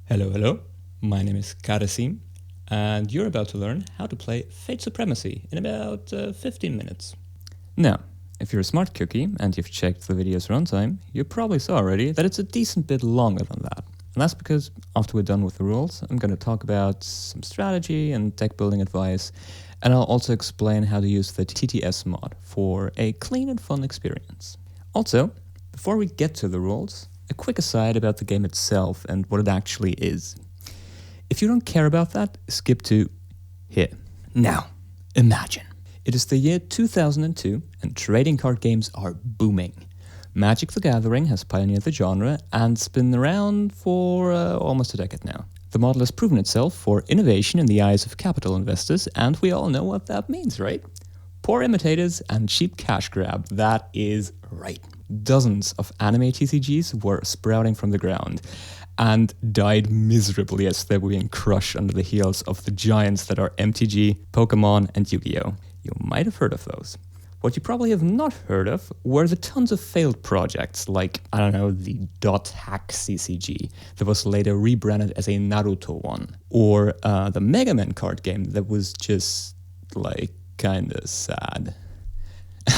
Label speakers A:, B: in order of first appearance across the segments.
A: Hello, hello. My name is Karasim, and you're about to learn how to play Fate Supremacy in about 15 minutes. Now, if you're a smart cookie and you've checked the video's runtime, you probably saw already that it's a decent bit longer than that. And that's because after we're done with the rules, I'm going to talk about some strategy and deck building advice, and I'll also explain how to use the TTS mod for a clean and fun experience. Also, before we get to the rules, a quick aside about the game itself and what it actually is. If you don't care about that, skip to here. Now, imagine. It is the year 2002 and trading card games are booming. Magic the Gathering has pioneered the genre and it's been around for almost a decade now. The model has proven itself for innovation in the eyes of capital investors, and we all know what that means, right? Poor imitators and cheap cash grab, that is right. Dozens of anime TCGs were sprouting from the ground and died miserably as they were being crushed under the heels of the giants that are MTG, Pokemon, and Yu-Gi-Oh! You might have heard of those. What you probably have not heard of were the tons of failed projects like, the Dot Hack CCG that was later rebranded as a Naruto one, or the Mega Man card game that was just, kinda sad.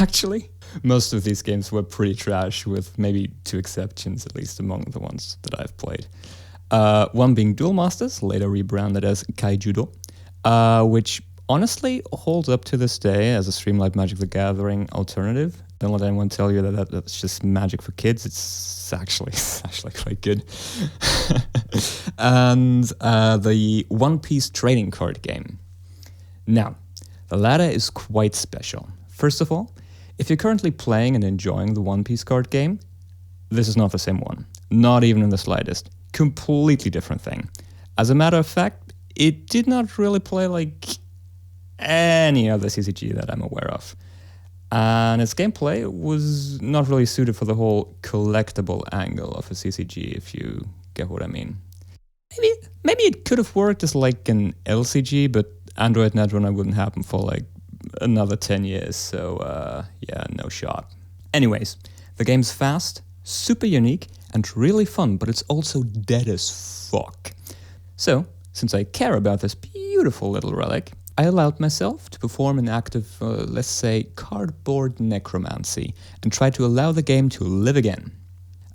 A: Actually, most of these games were pretty trash, with maybe two exceptions, at least among the ones that I've played. One being Duel Masters, later rebranded as Kaijudo, which honestly holds up to this day as a streamlined Magic the Gathering alternative. Don't let anyone tell you that that's just Magic for kids. It's actually quite good. And the One Piece trading card game. Now, the latter is quite special. First of all, if you're currently playing and enjoying the One Piece card game, this is not the same one. Not even in the slightest. Completely different thing. As a matter of fact, it did not really play like any other CCG that I'm aware of. And its gameplay was not really suited for the whole collectible angle of a CCG, if you get what I mean. Maybe it could have worked as like an LCG, but Android Netrunner wouldn't happen for like another 10 years, so yeah, no shot. Anyways, the game's fast, super unique, and really fun, but it's also dead as fuck. So, since I care about this beautiful little relic, I allowed myself to perform an act of, let's say, cardboard necromancy, and try to allow the game to live again.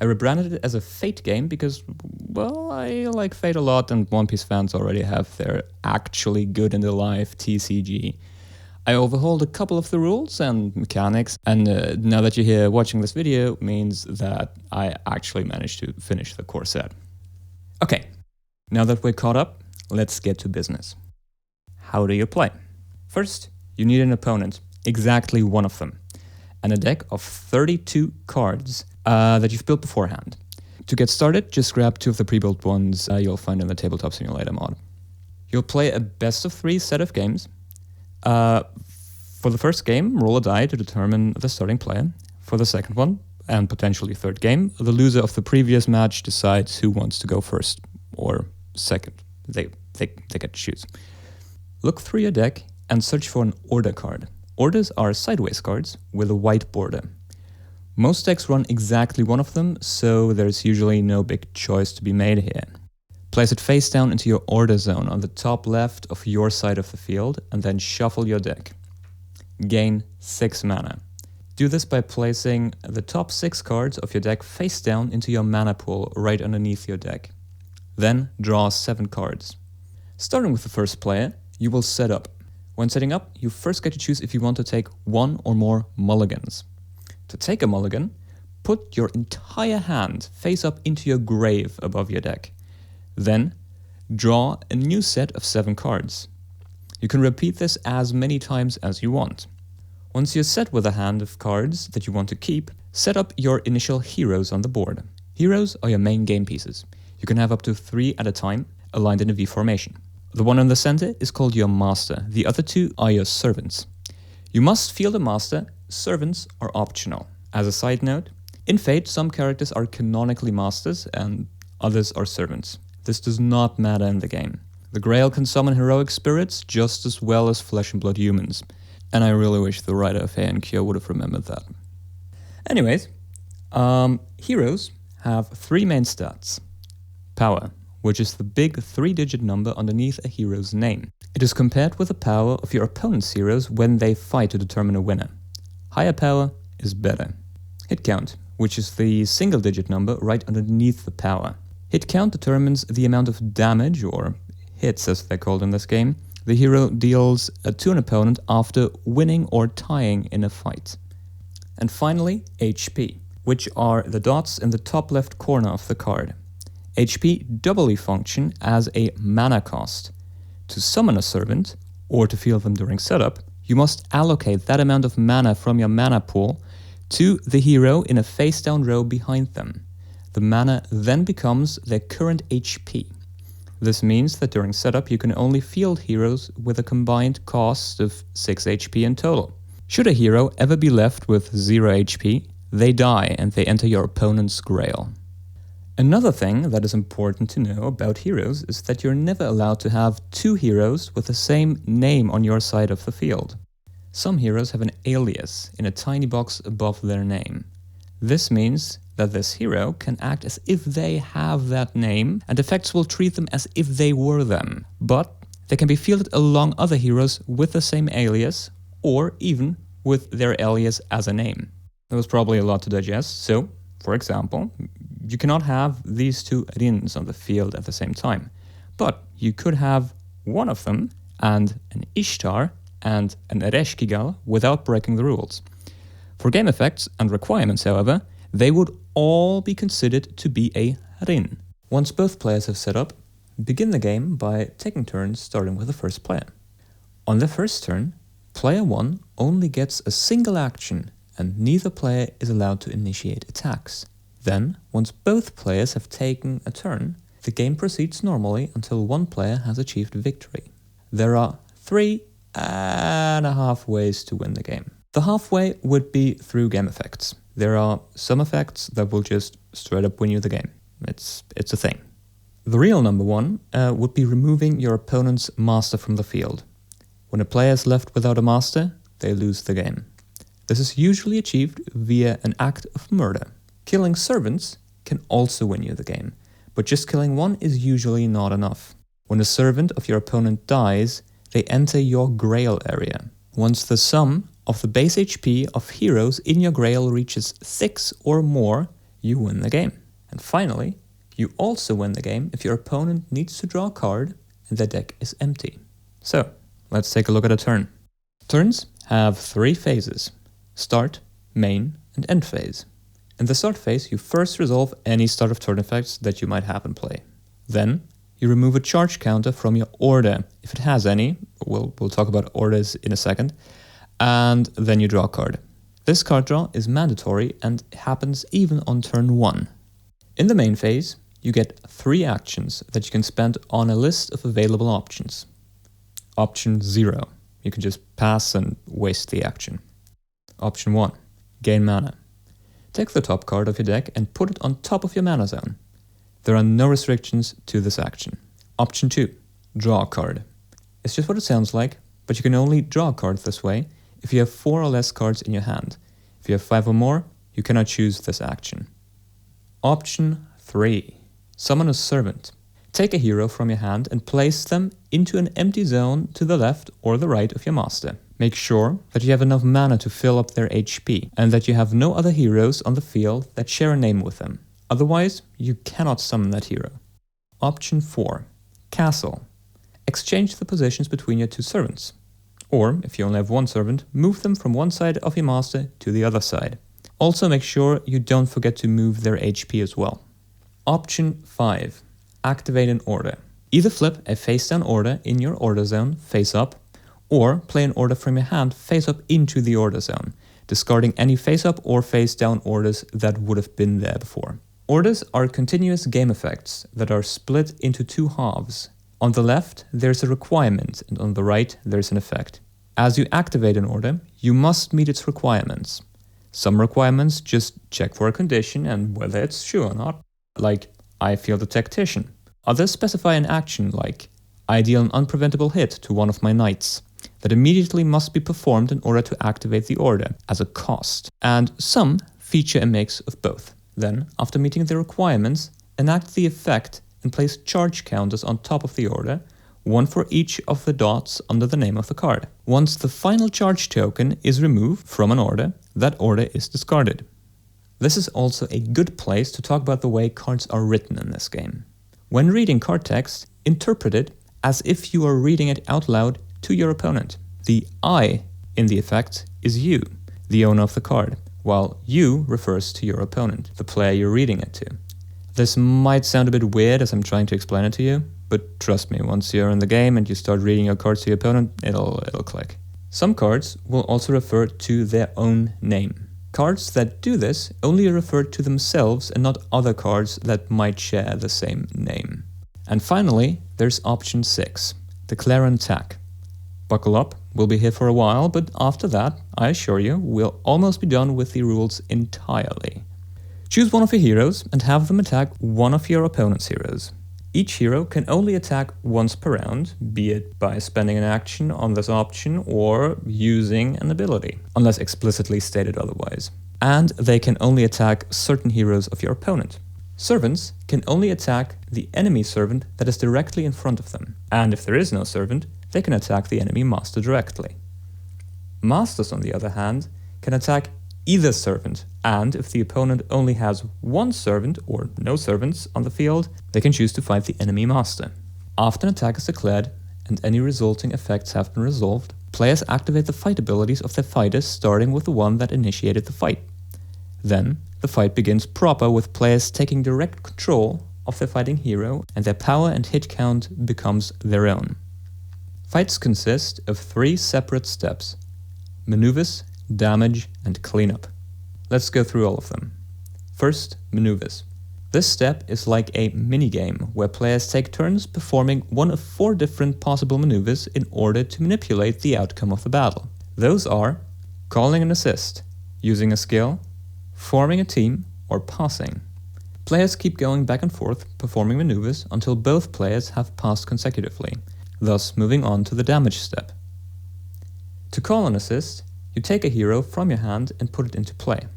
A: I rebranded it as a Fate game because, well, I like Fate a lot, and One Piece fans already have their actually good and alive TCG. I overhauled a couple of the rules and mechanics, and now that you're here watching this video means that I actually managed to finish the core set. Okay, now that we're caught up, let's get to business. How do you play? First, you need an opponent, exactly one of them, and a deck of 32 cards that you've built beforehand. To get started, just grab two of the pre-built ones you'll find in the Tabletop Simulator mod. You'll play a best of 3 set of games. For the first game, roll a die to determine the starting player. For the second one, and potentially third game, the loser of the previous match decides who wants to go first or second. They get to choose. Look through your deck and search for an order card. Orders are sideways cards with a white border. Most decks run exactly one of them, so there's usually no big choice to be made here. Place it face down into your order zone on the top left of your side of the field, and then shuffle your deck. Gain 6 mana. Do this by placing the top 6 cards of your deck face down into your mana pool right underneath your deck. Then draw 7 cards. Starting with the first player, you will set up. When setting up, you first get to choose if you want to take one or more mulligans. To take a mulligan, put your entire hand face up into your grave above your deck. Then, draw a new set of 7 cards. You can repeat this as many times as you want. Once you're set with a hand of cards that you want to keep, set up your initial heroes on the board. Heroes are your main game pieces. You can have up to 3 at a time, aligned in a V formation. The one in the center is called your master. The other 2 are your servants. You must field a master. Servants are optional. As a side note, in Fate, some characters are canonically masters and others are servants. This does not matter in the game. The Grail can summon heroic spirits just as well as flesh and blood humans. And I really wish the writer of Hey and Kyo would have remembered that. Anyways, heroes have 3 main stats. Power, which is the big 3-digit number underneath a hero's name. It is compared with the power of your opponent's heroes when they fight to determine a winner. Higher power is better. Hit count, which is the single-digit number right underneath the power. Hit count determines the amount of damage, or hits as they're called in this game, the hero deals to an opponent after winning or tying in a fight. And finally, HP, which are the dots in the top left corner of the card. HP doubly function as a mana cost. To summon a servant, or to field them during setup, you must allocate that amount of mana from your mana pool to the hero in a face-down row behind them. The mana then becomes their current HP. This means that during setup you can only field heroes with a combined cost of 6 HP in total. Should a hero ever be left with 0 HP, they die and they enter your opponent's grail. Another thing that is important to know about heroes is that you're never allowed to have 2 heroes with the same name on your side of the field. Some heroes have an alias in a tiny box above their name. This means that this hero can act as if they have that name, and effects will treat them as if they were them. But they can be fielded along other heroes with the same alias, or even with their alias as a name. That was probably a lot to digest, so, for example, you cannot have these 2 Rins on the field at the same time. But you could have one of them, and an Ishtar, and an Ereshkigal without breaking the rules. For game effects and requirements, however, they would all be considered to be a Rin. Once both players have set up, begin the game by taking turns starting with the first player. On the first turn, player 1 only gets a single action and neither player is allowed to initiate attacks. Then, once both players have taken a turn, the game proceeds normally until one player has achieved victory. There are 3.5 ways to win the game. The halfway would be through game effects. There are some effects that will just straight up win you the game. It's a thing. The real number one would be removing your opponent's master from the field. When a player is left without a master, they lose the game. This is usually achieved via an act of murder. Killing servants can also win you the game, but just killing one is usually not enough. When a servant of your opponent dies, they enter your grail area. Once the sum of the base HP of heroes in your grail reaches 6 or more, you win the game. And finally, you also win the game if your opponent needs to draw a card and their deck is empty. So, let's take a look at a turn. Turns have 3 phases: start, main, and end phase. In the start phase, you first resolve any start of turn effects that you might have in play. Then, you remove a charge counter from your order, if it has any. We'll talk about orders in a second. And then you draw a card. This card draw is mandatory and happens even on turn 1. In the main phase, you get 3 actions that you can spend on a list of available options. Option 0. You can just pass and waste the action. Option 1. Gain mana. Take the top card of your deck and put it on top of your mana zone. There are no restrictions to this action. Option 2. Draw a card. It's just what it sounds like, but you can only draw a card this way if you have 4 or less cards in your hand. If you have 5 or more, you cannot choose this action. Option 3. Summon a servant. Take a hero from your hand and place them into an empty zone to the left or the right of your master. Make sure that you have enough mana to fill up their HP and that you have no other heroes on the field that share a name with them. Otherwise, you cannot summon that hero. Option 4. Castle. Exchange the positions between your 2 servants. Or, if you only have 1 servant, move them from one side of your master to the other side. Also make sure you don't forget to move their HP as well. Option 5. Activate an order. Either flip a face-down order in your order zone face up, or play an order from your hand face up into the order zone, discarding any face-up or face-down orders that would have been there before. Orders are continuous game effects that are split into 2 halves. On the left, there's a requirement, and on the right, there's an effect. As you activate an order, you must meet its requirements. Some requirements just check for a condition and whether it's true or not, like I field a tactician. Others specify an action like I deal an unpreventable hit to one of my knights that immediately must be performed in order to activate the order as a cost. And some feature a mix of both. Then, after meeting the requirements, enact the effect and place charge counters on top of the order, one for each of the dots under the name of the card. Once the final charge token is removed from an order, that order is discarded. This is also a good place to talk about the way cards are written in this game. When reading card text, interpret it as if you are reading it out loud to your opponent. The I in the effect is you, the owner of the card, while you refers to your opponent, the player you're reading it to. This might sound a bit weird as I'm trying to explain it to you, but trust me, once you're in the game and you start reading your cards to your opponent, it'll click. Some cards will also refer to their own name. Cards that do this only refer to themselves and not other cards that might share the same name. And finally, there's option 6, declare an attack. Buckle up, we'll be here for a while, but after that, I assure you, we'll almost be done with the rules entirely. Choose one of your heroes and have them attack one of your opponent's heroes. Each hero can only attack once per round, be it by spending an action on this option or using an ability, unless explicitly stated otherwise. And they can only attack certain heroes of your opponent. Servants can only attack the enemy servant that is directly in front of them, and if there is no servant, they can attack the enemy master directly. Masters, on the other hand, can attack either servant, and if the opponent only has one servant or no servants on the field, they can choose to fight the enemy master. After an attack is declared and any resulting effects have been resolved, players activate the fight abilities of their fighters, starting with the one that initiated the fight. Then, the fight begins proper with players taking direct control of their fighting hero, and their power and hit count becomes their own. Fights consist of 3 separate steps: maneuvers, damage, and cleanup. Let's go through all of them. First, maneuvers. This step is like a minigame where players take turns performing one of 4 different possible maneuvers in order to manipulate the outcome of the battle. Those are calling an assist, using a skill, forming a team, or passing. Players keep going back and forth performing maneuvers until both players have passed consecutively, thus moving on to the damage step. To call an assist, you take a hero from your hand and put it into play.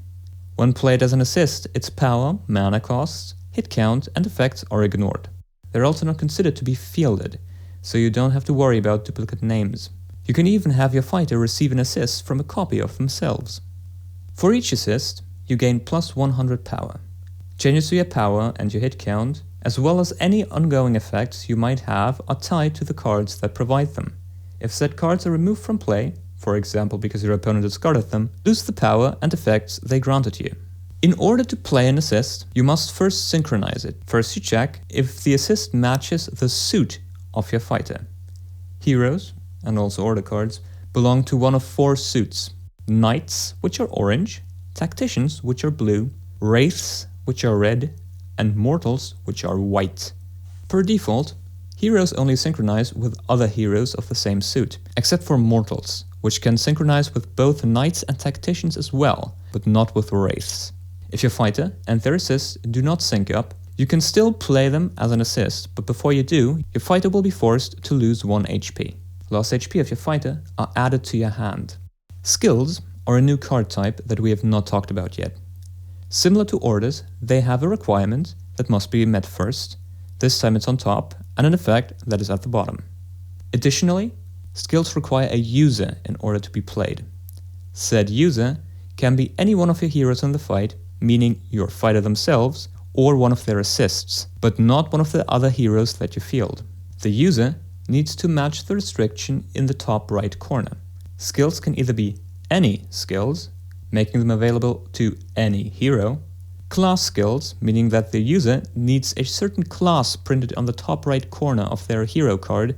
A: When played as an assist, its power, mana cost, hit count, and effects are ignored. They're also not considered to be fielded, so you don't have to worry about duplicate names. You can even have your fighter receive an assist from a copy of themselves. For each assist, you gain plus 100 power. Changes to your power and your hit count, as well as any ongoing effects you might have, are tied to the cards that provide them. If said cards are removed from play, for example because your opponent discarded them, lose the power and effects they granted you. In order to play an assist, you must first synchronize it. First you check if the assist matches the suit of your fighter. Heroes, and also order cards, belong to one of 4 suits: Knights, which are orange, Tacticians, which are blue, Wraiths, which are red, and Mortals, which are white. Per default, heroes only synchronize with other heroes of the same suit, except for Mortals, which can synchronize with both Knights and Tacticians as well, but not with Wraiths. If your fighter and their assist do not sync up, you can still play them as an assist, but before you do, your fighter will be forced to lose 1 HP. Lost HP of your fighter are added to your hand. Skills are a new card type that we have not talked about yet. Similar to orders, they have a requirement that must be met first. This time it's on top, and an effect that is at the bottom. Additionally, skills require a user in order to be played. Said user can be any one of your heroes in the fight, meaning your fighter themselves, or one of their assists, but not one of the other heroes that you field. The user needs to match the restriction in the top right corner. Skills can either be any skills, making them available to any hero, class skills, meaning that the user needs a certain class printed on the top right corner of their hero card,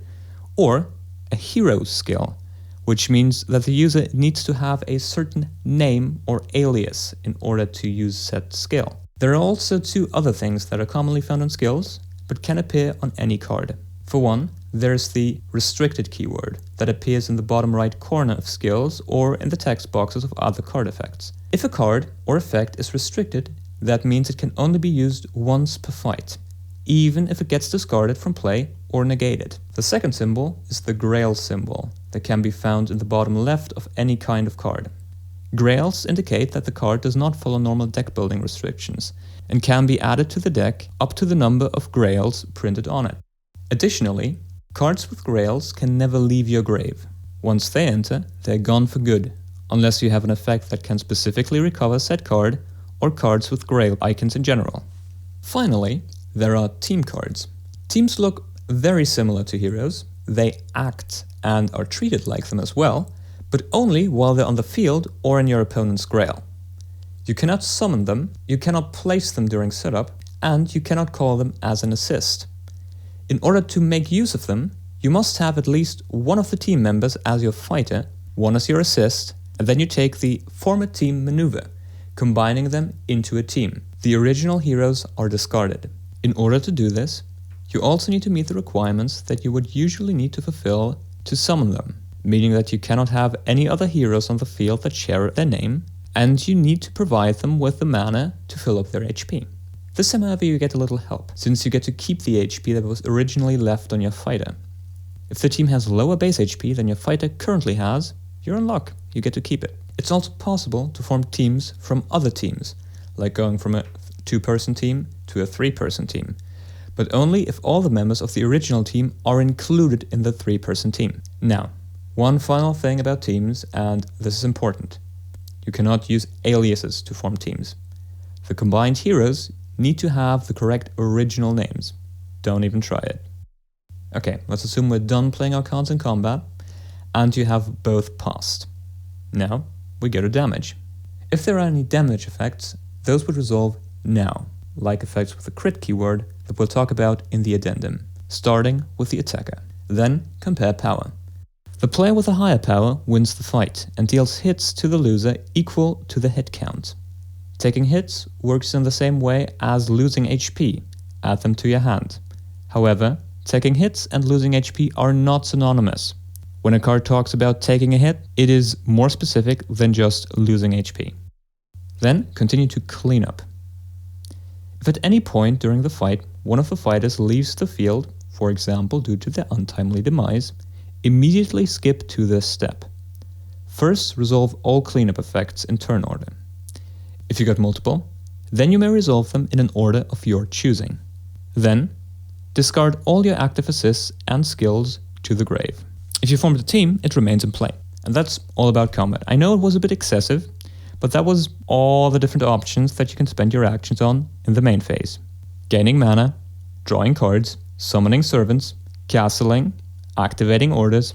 A: or a hero skill, which means that the user needs to have a certain name or alias in order to use said skill. There are also 2 other things that are commonly found on skills, but can appear on any card. For one, there's the restricted keyword that appears in the bottom right corner of skills or in the text boxes of other card effects. If a card or effect is restricted, that means it can only be used once per fight, even if it gets discarded from play or negated. The second symbol is the Grail symbol that can be found in the bottom left of any kind of card. Grails indicate that the card does not follow normal deck building restrictions, and can be added to the deck up to the number of grails printed on it. Additionally, cards with grails can never leave your grave. Once they enter, they're gone for good, unless you have an effect that can specifically recover said card or cards with grail icons in general. Finally, there are team cards. Teams look very similar to heroes. They act and are treated like them as well, but only while they're on the field or in your opponent's grail. You cannot summon them, you cannot place them during setup, and you cannot call them as an assist. In order to make use of them, you must have at least one of the team members as your fighter, one as your assist, and then you take the form a team maneuver, combining them into a team. The original heroes are discarded. In order to do this, you also need to meet the requirements that you would usually need to fulfill to summon them, meaning that you cannot have any other heroes on the field that share their name, and you need to provide them with the mana to fill up their HP. This time, however, you get a little help, since you get to keep the HP that was originally left on your fighter. If the team has lower base HP than your fighter currently has, you're in luck, you get to keep it. It's also possible to form teams from other teams, like going from a 2-person team to a 3-person team, but only if all the members of the original team are included in the 3-person team. Now, one final thing about teams, and this is important. You cannot use aliases to form teams. The combined heroes need to have the correct original names. Don't even try it. Okay, let's assume we're done playing our cards in combat, and you have both passed. Now, we go to damage. If there are any damage effects, those would resolve now, like effects with the crit keyword that we'll talk about in the addendum, starting with the attacker. Then, compare power. The player with a higher power wins the fight and deals hits to the loser equal to the hit count. Taking hits works in the same way as losing HP, add them to your hand. However, taking hits and losing HP are not synonymous. When a card talks about taking a hit, it is more specific than just losing HP. Then continue to clean up. If at any point during the fight, one of the fighters leaves the field, for example due to their untimely demise, immediately skip to this step. First, resolve all cleanup effects in turn order. If you got multiple, then you may resolve them in an order of your choosing. Then, discard all your active assists and skills to the grave. If you formed a team, it remains in play. And that's all about combat. I know it was a bit excessive, but that was all the different options that you can spend your actions on in the main phase. Gaining mana, drawing cards, summoning servants, castling, activating orders,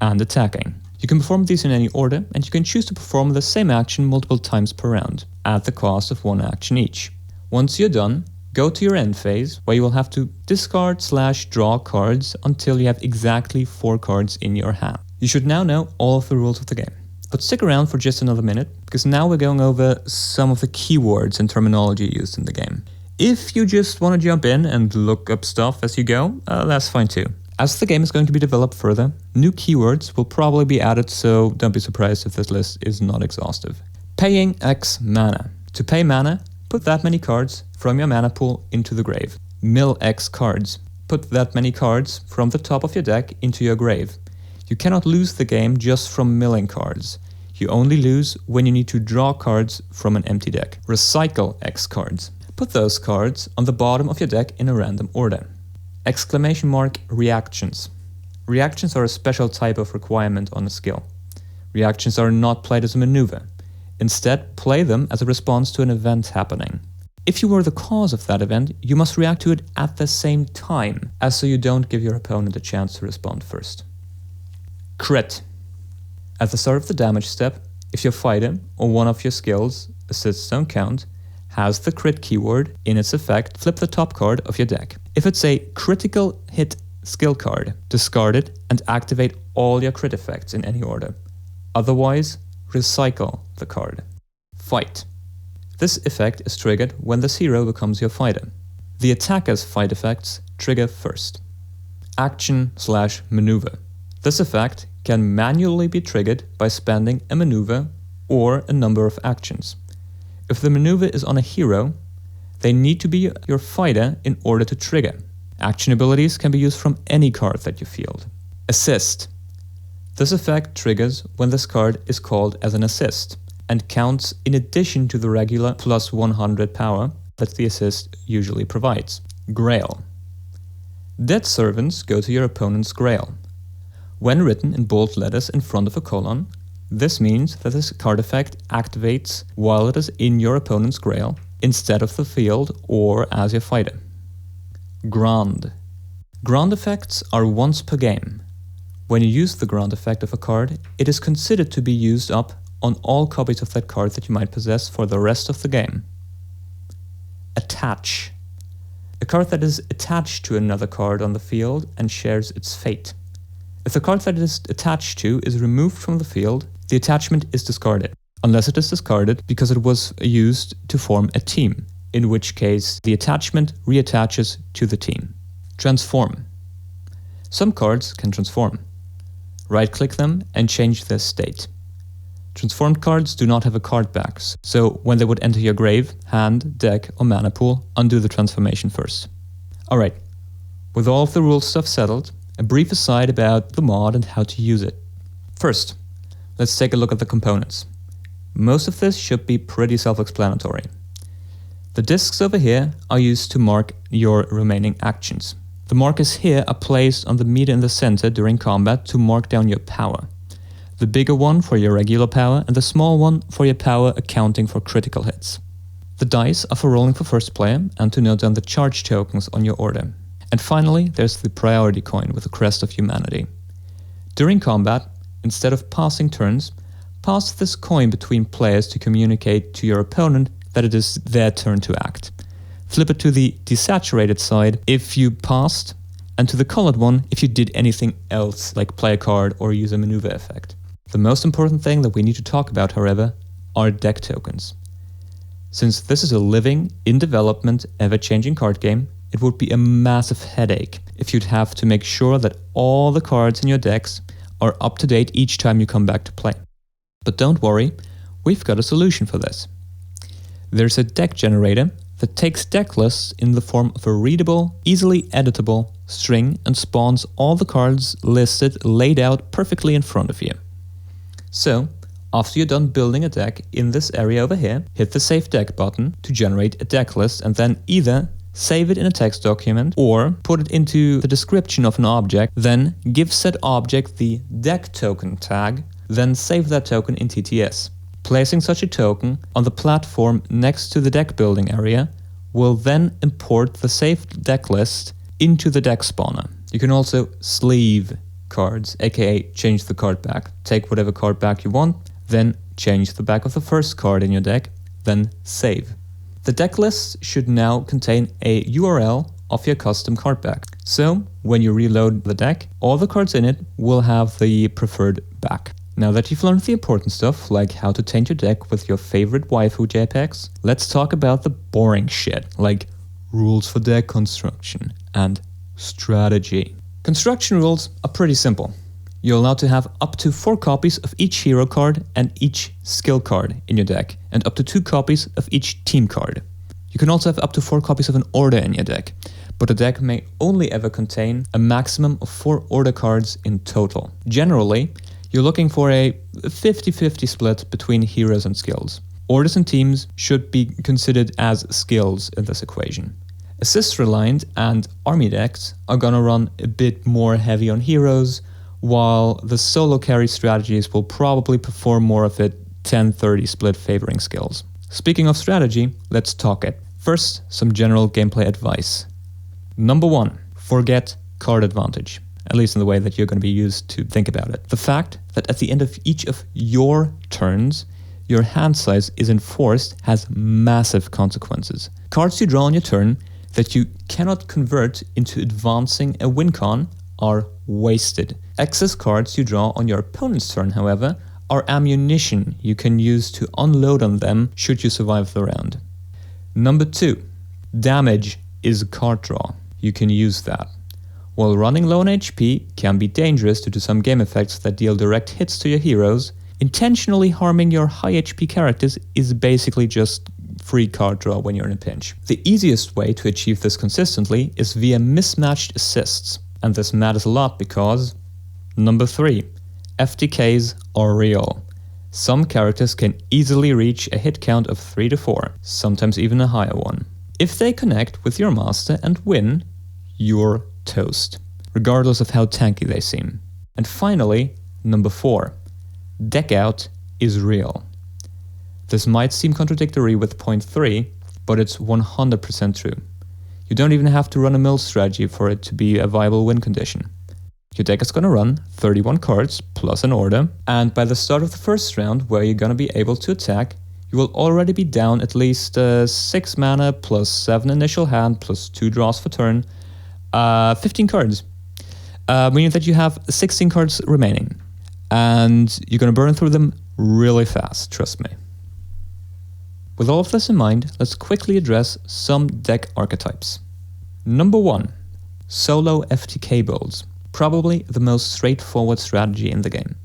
A: and attacking. You can perform these in any order, and you can choose to perform the same action multiple times per round, at the cost of one action each. Once you're done, go to your end phase, where you will have to discard/draw cards until you have exactly 4 cards in your hand. You should now know all of the rules of the game. But stick around for just another minute, because now we're going over some of the keywords and terminology used in the game. If you just want to jump in and look up stuff as you go, that's fine too. As the game is going to be developed further, new keywords will probably be added, so don't be surprised if this list is not exhaustive. Paying X mana. To pay mana, put that many cards from your mana pool into the grave. Mill X cards. Put that many cards from the top of your deck into your grave. You cannot lose the game just from milling cards. You only lose when you need to draw cards from an empty deck. Recycle X cards. Put those cards on the bottom of your deck in a random order. Reactions. Reactions are a special type of requirement on a skill. Reactions are not played as a maneuver. Instead, play them as a response to an event happening. If you were the cause of that event, you must react to it at the same time, as so you don't give your opponent a chance to respond first. Crit. At the start of the damage step, if your fighter or one of your skills, assists don't count, has the crit keyword in its effect, flip the top card of your deck. If it's a critical hit skill card, discard it and activate all your crit effects in any order. Otherwise, recycle the card. Fight. This effect is triggered when this hero becomes your fighter. The attacker's fight effects trigger first. Action/maneuver. This effect can manually be triggered by spending a maneuver or a number of actions. If the maneuver is on a hero, they need to be your fighter in order to trigger. Action abilities can be used from any card that you field. Assist. This effect triggers when this card is called as an assist and counts in addition to the regular plus 100 power that the assist usually provides. Grail. Dead servants go to your opponent's grail. When written in bold letters in front of a colon, this means that this card effect activates while it is in your opponent's grail, instead of the field or as you fight it. Grand. Grand effects are once per game. When you use the grand effect of a card, it is considered to be used up on all copies of that card that you might possess for the rest of the game. Attach. A card that is attached to another card on the field and shares its fate. If the card that it is attached to is removed from the field, the attachment is discarded, unless it is discarded because it was used to form a team, in which case the attachment reattaches to the team. Transform. Some cards can transform. Right-click them and change their state. Transformed cards do not have a card back, so when they would enter your grave, hand, deck, or mana pool, undo the transformation first. Alright, with all of the rules stuff settled, a brief aside about the mod and how to use it. First, let's take a look at the components. Most of this should be pretty self-explanatory. The discs over here are used to mark your remaining actions. The markers here are placed on the meter in the center during combat to mark down your power. The bigger one for your regular power and the small one for your power accounting for critical hits. The dice are for rolling for first player and to note down the charge tokens on your order. And finally, there's the priority coin with the crest of humanity. During combat, instead of passing turns, pass this coin between players to communicate to your opponent that it is their turn to act. Flip it to the desaturated side if you passed, and to the colored one if you did anything else like play a card or use a maneuver effect. The most important thing that we need to talk about, however, are deck tokens. Since this is a living, in development, ever-changing card game, it would be a massive headache if you'd have to make sure that all the cards in your decks are up to date each time you come back to play. But don't worry, we've got a solution for this. There's a deck generator that takes deck lists in the form of a readable, easily editable string and spawns all the cards listed laid out perfectly in front of you. So, after you're done building a deck in this area over here, hit the Save Deck button to generate a deck list and then either save it in a text document or put it into the description of an object, then give said object the deck token tag, then save that token in TTS. Placing such a token on the platform next to the deck building area will then import the saved deck list into the deck spawner. You can also sleeve cards, aka change the card back. Take whatever card back you want, then change the back of the first card in your deck, then save. The deck list should now contain a URL of your custom card back. So when you reload the deck, all the cards in it will have the preferred back. Now that you've learned the important stuff, like how to taint your deck with your favorite waifu JPEGs, let's talk about the boring shit, like rules for deck construction and strategy. Construction rules are pretty simple. You're allowed to have up to 4 copies of each hero card and each skill card in your deck, and up to 2 copies of each team card. You can also have up to 4 copies of an order in your deck, but a deck may only ever contain a maximum of 4 order cards in total. Generally, you're looking for a 50-50 split between heroes and skills. Orders and teams should be considered as skills in this equation. Assist-reliant and army decks are gonna run a bit more heavy on heroes, while the solo carry strategies will probably perform more of it 10-30 split favoring skills. Speaking of strategy, let's talk it. First, some general gameplay advice. Number 1, forget card advantage. At least in the way that you're going to be used to think about it. The fact that at the end of each of your turns, your hand size is enforced has massive consequences. Cards you draw on your turn that you cannot convert into advancing a win con are wasted. Excess cards you draw on your opponent's turn, however, are ammunition you can use to unload on them should you survive the round. Number 2, damage is a card draw. You can use that. While running low on HP can be dangerous due to some game effects that deal direct hits to your heroes, intentionally harming your high HP characters is basically just free card draw when you're in a pinch. The easiest way to achieve this consistently is via mismatched assists, and this matters a lot because number 3, FTKs are real. Some characters can easily reach a hit count of 3 to 4, sometimes even a higher one. If they connect with your master and win, you're toast, regardless of how tanky they seem. And finally, number 4, deck out is real. This might seem contradictory with point 3, but it's 100% true. You don't even have to run a mill strategy for it to be a viable win condition. Your deck is going to run 31 cards plus an order, and by the start of the first round, where you're going to be able to attack, you will already be down at least 6 mana plus 7 initial hand plus 2 draws for turn, 15 cards, meaning that you have 16 cards remaining, and you're going to burn through them really fast, trust me. With all of this in mind, let's quickly address some deck archetypes. Number 1, solo FTK builds. Probably the most straightforward strategy in the game.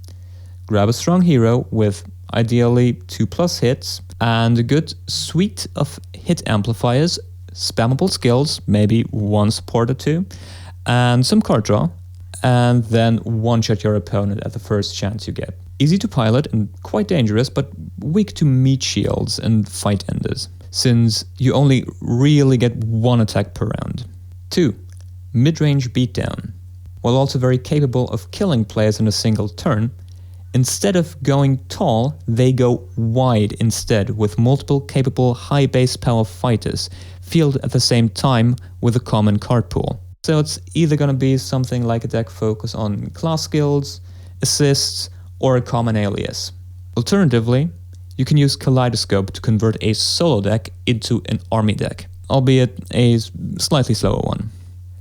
A: Grab a strong hero with ideally 2+ hits and a good suite of hit amplifiers, spammable skills, maybe 1 support or 2, and some card draw, and then one-shot your opponent at the first chance you get. Easy to pilot and quite dangerous, but weak to meat shields and fight enders, since you only really get 1 attack per round. 2, mid-range beatdown. While also very capable of killing players in a single turn, instead of going tall, they go wide instead, with multiple capable high base power fighters fielded at the same time with a common card pool. So it's either going to be something like a deck focus on class skills, assists, or a common alias. Alternatively, you can use Kaleidoscope to convert a solo deck into an army deck, albeit a slightly slower one.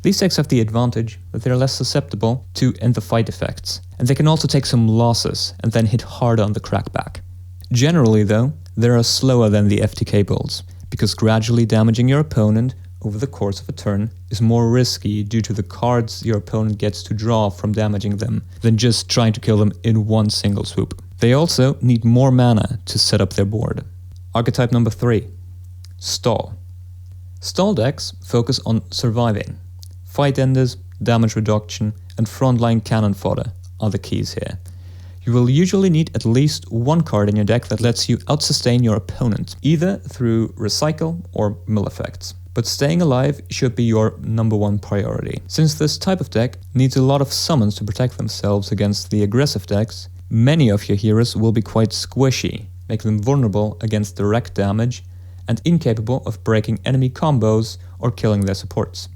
A: These decks have the advantage that they're less susceptible to end-the-fight effects, and they can also take some losses and then hit harder on the crackback. Generally though, they are slower than the FTK builds, because gradually damaging your opponent over the course of a turn is more risky due to the cards your opponent gets to draw from damaging them than just trying to kill them in one single swoop. They also need more mana to set up their board. Archetype number 3, Stall. Stall decks focus on surviving. Fight enders, damage reduction, and frontline cannon fodder are the keys here. You will usually need at least 1 card in your deck that lets you outsustain your opponent, either through recycle or mill effects. But staying alive should be your number 1 priority. Since this type of deck needs a lot of summons to protect themselves against the aggressive decks, many of your heroes will be quite squishy, making them vulnerable against direct damage and incapable of breaking enemy combos or killing their supports.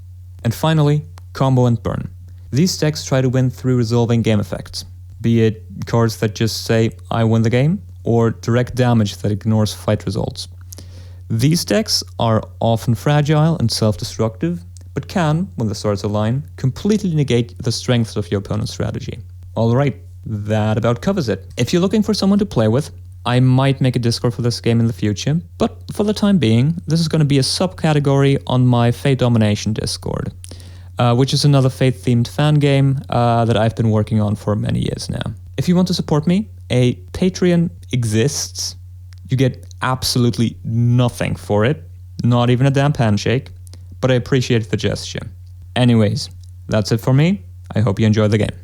A: And finally, combo and burn. These decks try to win through resolving game effects, be it cards that just say, I win the game, or direct damage that ignores fight results. These decks are often fragile and self-destructive, but can, when the stars align, completely negate the strength of your opponent's strategy. Alright, that about covers it. If you're looking for someone to play with, I might make a Discord for this game in the future, but for the time being, this is going to be a subcategory on my Fate Domination Discord, which is another Fate-themed fan game that I've been working on for many years now. If you want to support me, a Patreon exists. You get absolutely nothing for it, not even a damn handshake, but I appreciate the gesture. Anyways, that's it for me. I hope you enjoy the game.